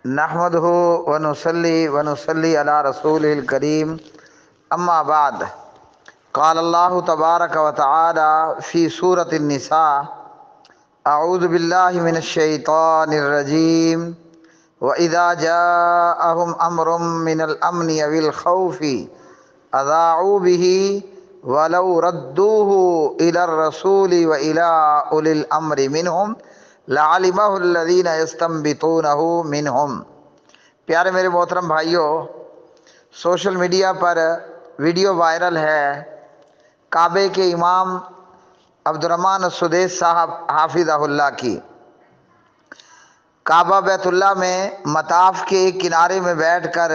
نحمدہ ونصلی علی رسول الکریم اما بعد قال اللہ تبارک و تعالی فی سورۃ النساء اعوذ باللہ من الشیطان الرجیم وَإِذَا جَاءَهُمْ أَمْرٌ مِّنَ الْأَمْنِ أَوِ الْخَوْفِ أَذَاعُوا بِهِ وَلَوْ رَدُّوهُ إِلَى الرَّسُولِ وَإِلَى أُولِي الْأَمْرِ مِنْهُمْ لَعَلِمَهُ الَّذِينَ يَسْتَنبِطُونَهُ مِنْهُمْ۔ پیارے میرے محترم بھائیوں، سوشل میڈیا پر ویڈیو وائرل ہے کعبے کے امام عبد الرحمن السدیس صاحب حافظہ اللہ کی۔ کعبہ بیت اللہ میں مطاف کے کنارے میں بیٹھ کر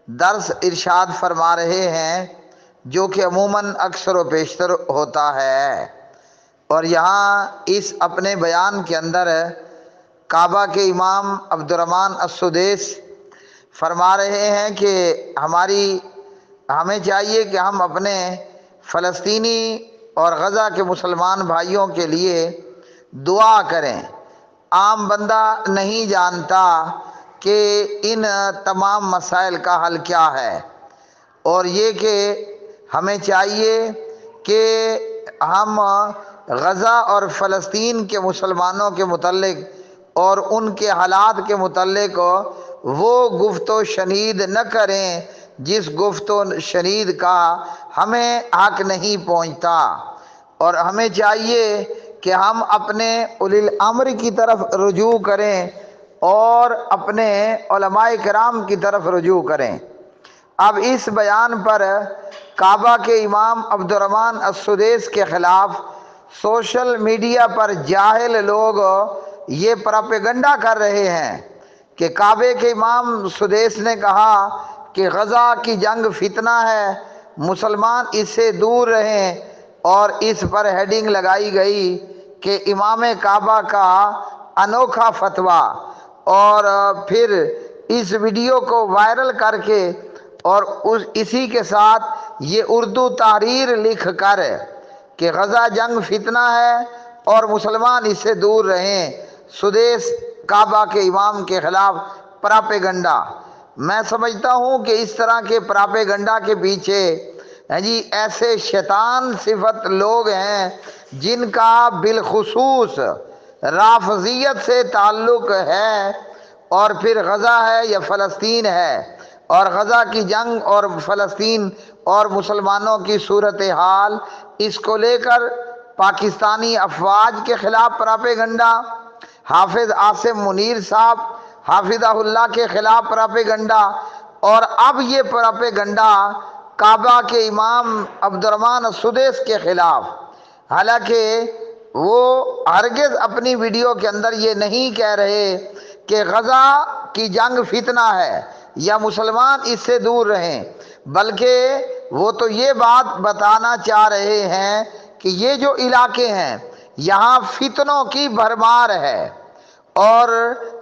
درس ارشاد فرما رہے ہیں، جو کہ عموماً اکثر و بیشتر ہوتا ہے، اور یہاں اس اپنے بیان کے اندر کعبہ کے امام عبد الرحمن السدیس فرما رہے ہیں کہ ہمیں چاہیے کہ ہم اپنے فلسطینی اور غزہ کے مسلمان بھائیوں کے لیے دعا کریں۔ عام بندہ نہیں جانتا کہ ان تمام مسائل کا حل کیا ہے، اور یہ کہ ہمیں چاہیے کہ ہم غزہ اور فلسطین کے مسلمانوں کے متعلق اور ان کے حالات کے متعلق وہ گفت و شنید نہ کریں جس گفت و شنید کا ہمیں حق نہیں پہنچتا، اور ہمیں چاہیے کہ ہم اپنے اولی الامر کی طرف رجوع کریں اور اپنے علماء کرام کی طرف رجوع کریں۔ اب اس بیان پر کعبہ کے امام عبد الرحمن السدیس کے خلاف سوشل میڈیا پر جاہل لوگ یہ پراپیگنڈا کر رہے ہیں کہ کعبے کے امام سدیس نے کہا کہ غزہ کی جنگ فتنہ ہے، مسلمان اس سے دور رہیں، اور اس پر ہیڈنگ لگائی گئی کہ امام کعبہ کا انوکھا فتویٰ، اور پھر اس ویڈیو کو وائرل کر کے اور اسی کے ساتھ یہ اردو تحریر لکھ کر کہ غزہ جنگ فتنہ ہے اور مسلمان اس سے دور رہیں، سدیس کعبہ کے امام کے خلاف پراپیگنڈا۔ میں سمجھتا ہوں کہ اس طرح کے پراپیگنڈا کے پیچھے ایسے شیطان صفت لوگ ہیں جن کا بالخصوص رافضیت سے تعلق ہے، اور پھر غزہ ہے یا فلسطین ہے، اور غزہ کی جنگ اور فلسطین اور مسلمانوں کی صورتحال، اس کو لے کر پاکستانی افواج کے خلاف پراپیگنڈا، حافظ عاصم منیر صاحب حافظہ اللہ کے خلاف پراپیگنڈا، اور اب یہ پراپیگنڈا کعبہ کے امام عبد الرحمن السدیس کے خلاف۔ حالانکہ وہ ہرگز اپنی ویڈیو کے اندر یہ نہیں کہہ رہے کہ غزہ کی جنگ فتنہ ہے یا مسلمان اس سے دور رہیں، بلکہ وہ تو یہ بات بتانا چاہ رہے ہیں کہ یہ جو علاقے ہیں یہاں فتنوں کی بھرمار ہے، اور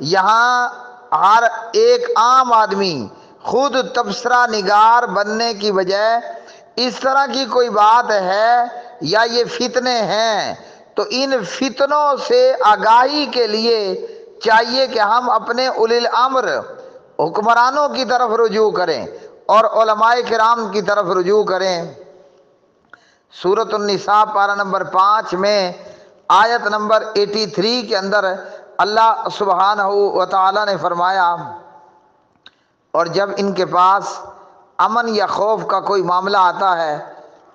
یہاں ہر ایک عام آدمی خود تبصرہ نگار بننے کی بجائے اس طرح کی کوئی بات ہے یا یہ فتنے ہیں، تو ان فتنوں سے آگاہی کے لیے چاہیے کہ ہم اپنے اولی الامر حکمرانوں کی طرف رجوع کریں اور علماء کرام کی طرف رجوع کریں۔ سورۃ النساء پارہ نمبر 5 میں آیت نمبر 83 کے اندر اللہ سبحانہ و تعالی نے فرمایا، اور جب ان کے پاس امن یا خوف کا کوئی معاملہ آتا ہے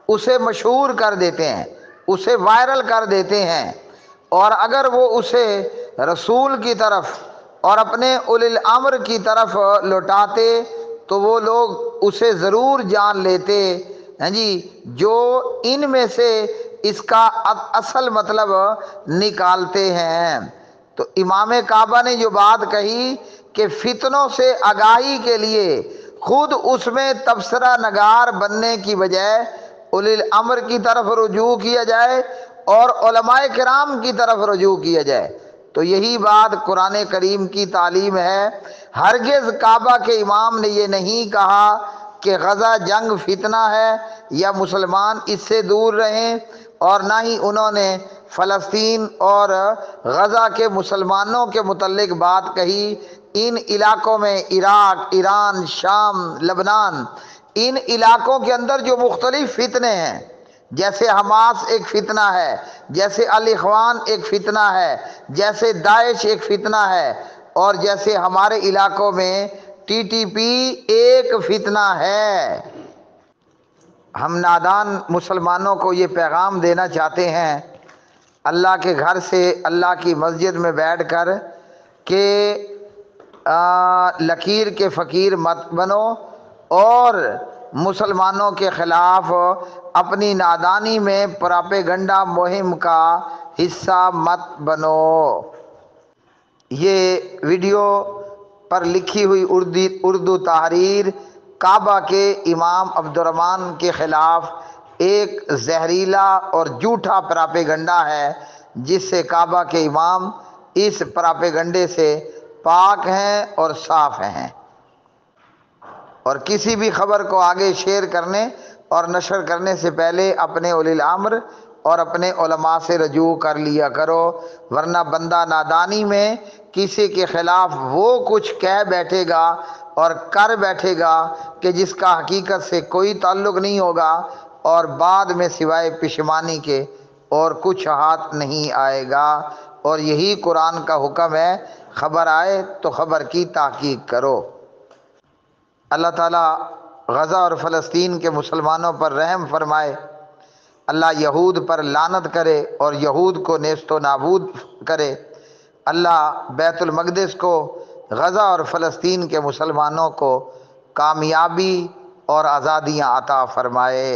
اسے مشہور کر دیتے ہیں، اسے وائرل کر دیتے ہیں، اور اگر وہ اسے رسول کی طرف اور اپنے اولی الامر کی طرف لوٹاتے تو وہ لوگ اسے ضرور جان لیتے جو ان میں سے اس کا اصل مطلب نکالتے ہیں۔ تو امام کعبہ نے جو بات کہی کہ فتنوں سے آگاہی کے لیے خود اس میں تبصرہ نگار بننے کی بجائے اولی الامر کی طرف رجوع کیا جائے اور علماء کرام کی طرف رجوع کیا جائے، تو یہی بات قرآن کریم کی تعلیم ہے۔ ہرگز کعبہ کے امام نے یہ نہیں کہا کہ غزہ جنگ فتنہ ہے یا مسلمان اس سے دور رہیں، اور نہ ہی انہوں نے فلسطین اور غزہ کے مسلمانوں کے متعلق بات کہی ان علاقوں میں عراق، ایران، شام، لبنان، ان علاقوں کے اندر جو مختلف فتنے ہیں، جیسے حماس ایک فتنہ ہے، جیسے الاخوان ایک فتنہ ہے، جیسے داعش ایک فتنہ ہے، اور جیسے ہمارے علاقوں میں ٹی ٹی پی ایک فتنہ ہے۔ ہم نادان مسلمانوں کو یہ پیغام دینا چاہتے ہیں اللہ کے گھر سے، اللہ کی مسجد میں بیٹھ کر، کہ لکیر کے فقیر مت بنو اور مسلمانوں کے خلاف اپنی نادانی میں پراپیگنڈا مہم کا حصہ مت بنو۔ یہ ویڈیو پر لکھی ہوئی اردو تحریر کعبہ کے امام عبدالرحمن کے خلاف ایک زہریلا اور جھوٹا پراپیگنڈا ہے، جس سے کعبہ کے امام اس پراپیگنڈے سے پاک ہیں اور صاف ہیں، اور کسی بھی خبر کو آگے شیئر کرنے اور نشر کرنے سے پہلے اپنے اولی الامر اور اپنے علماء سے رجوع کر لیا کرو، ورنہ بندہ نادانی میں کسی کے خلاف وہ کچھ کہہ بیٹھے گا اور کر بیٹھے گا کہ جس کا حقیقت سے کوئی تعلق نہیں ہوگا، اور بعد میں سوائے پشیمانی کے اور کچھ ہاتھ نہیں آئے گا۔ اور یہی قرآن کا حکم ہے، خبر آئے تو خبر کی تحقیق کرو۔ اللہ تعالیٰ غزہ اور فلسطین کے مسلمانوں پر رحم فرمائے، اللہ یہود پر لعنت کرے اور یہود کو نیست و نابود کرے، اللہ بیت المقدس کو، غزہ اور فلسطین کے مسلمانوں کو کامیابی اور آزادیاں عطا فرمائے۔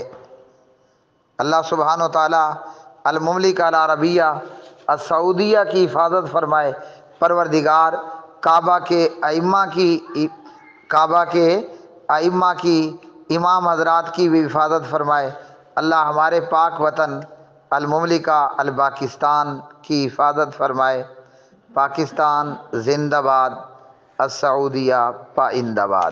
اللہ سبحانہ و تعالیٰ المملکہ العربیہ السعودیہ کی حفاظت فرمائے۔ پروردگار کعبہ کے ائمہ کی امام حضرات کی بھی حفاظت فرمائے۔ اللہ ہمارے پاک وطن المملکہ الپاکستان کی حفاظت فرمائے۔ پاکستان زندہ باد، السعودیہ پائندہ باد۔